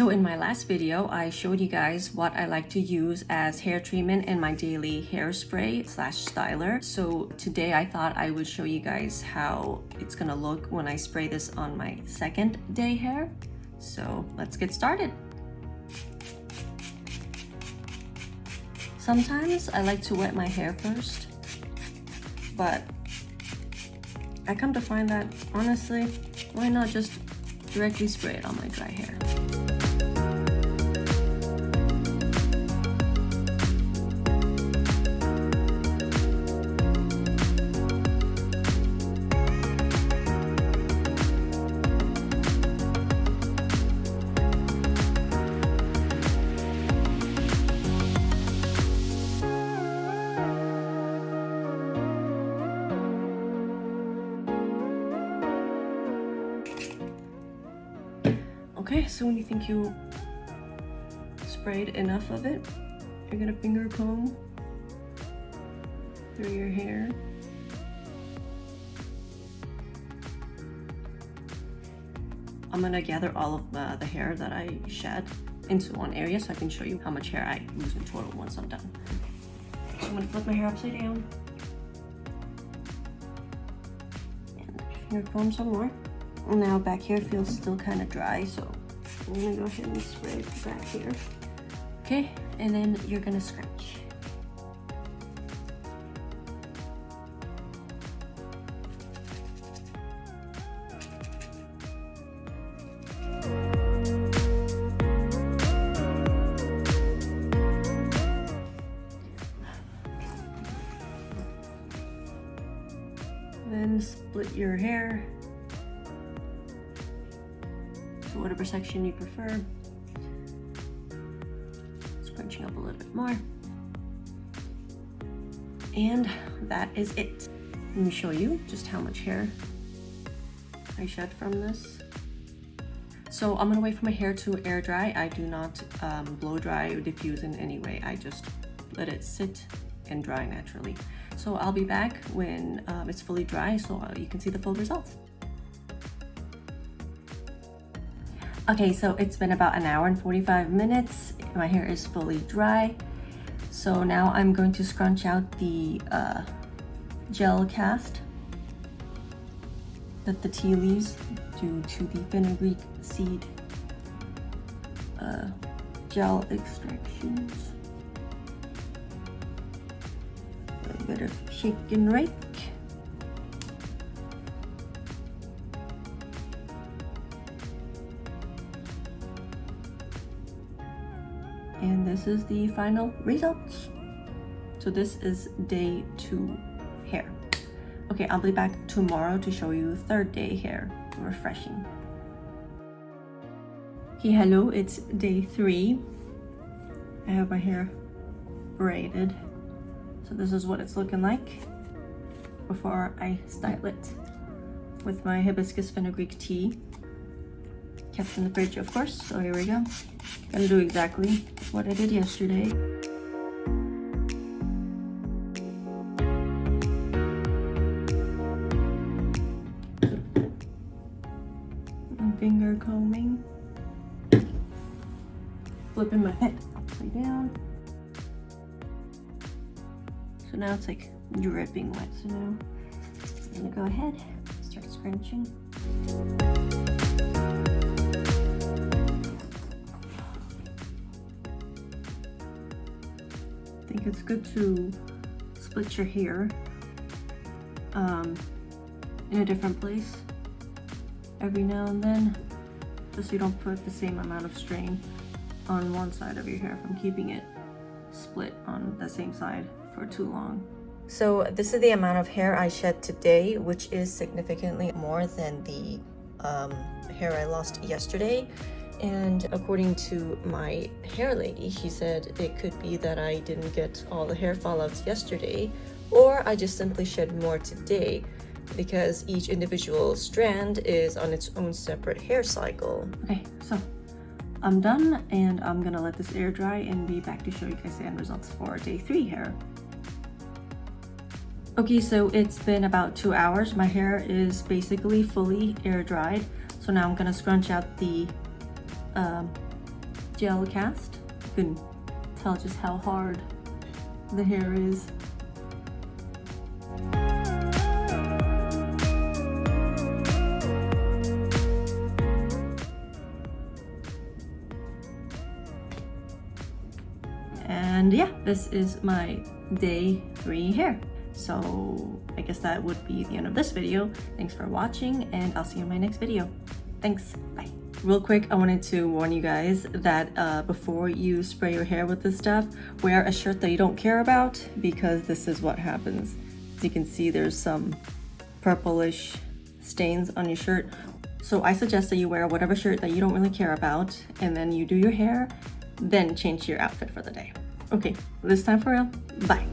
So in my last video, I showed you guys what I like to use as hair treatment in my daily hairspray slash styler. So today I thought I would show you guys how it's gonna look when I spray this on my second day hair. So let's get started. Sometimes I like to wet my hair first, but I come to find that honestly, why not just directly spray it on my dry hair? Okay, so when you think you sprayed enough of it, you're gonna finger comb through your hair. I'm gonna gather all of the hair that I shed into one area so I can show you how much hair I lose in total once I'm done. So I'm gonna flip my hair upside down and finger comb some more. Now back here feels still kind of dry, so I'm gonna go ahead and spray it back here. Okay, and then you're gonna scratch. Then split your hair to whatever section you prefer. Scrunching up a little bit more. And that is it. Let me show you just how much hair I shed from this. So I'm gonna wait for my hair to air dry. I do not blow dry or diffuse in any way. I just let it sit and dry naturally. So I'll be back when it's fully dry so you can see the full results. Okay, so it's been about an hour and 45 minutes. My hair is fully dry. So now I'm going to scrunch out the gel cast that the tea leaves due to the fenugreek seed gel extractions. A bit of shake and rake. And this is the final results. So this is day 2 hair. Okay, I'll be back tomorrow to show you third day hair. Refreshing. Okay, hello, it's day 3. I have my hair braided. So this is what it's looking like before I style it with my hibiscus fenugreek tea. Kept in the fridge, of course, so here we go. Gonna do exactly what I did yesterday. And finger combing. Flipping my head upside down. So now it's like dripping wet, so now I'm gonna go ahead and start scrunching. I think it's good to split your hair in a different place every now and then, just so you don't put the same amount of strain on one side of your hair from keeping it split on the same side for too long. So this is the amount of hair I shed today, which is significantly more than the hair I lost yesterday. And according to my hair lady, she said it could be that I didn't get all the hair fallouts yesterday, or I just simply shed more today because each individual strand is on its own separate hair cycle. Okay, so I'm done and I'm gonna let this air dry and be back to show you guys the end results for day 3 hair. Okay, so it's been about 2 hours. My hair is basically fully air dried. So now I'm gonna scrunch out the gel cast. You can tell just how hard the hair is. And yeah, this is my day 3 hair. So I guess that would be the end of this video. Thanks for watching, and I'll see you in my next video. Thanks, bye. Real quick, I wanted to warn you guys that before you spray your hair with this stuff, wear a shirt that you don't care about, because this is what happens. As you can see, there's some purplish stains on your shirt. So I suggest that you wear whatever shirt that you don't really care about, and then you do your hair, then change your outfit for the day. Okay, this time for real, bye.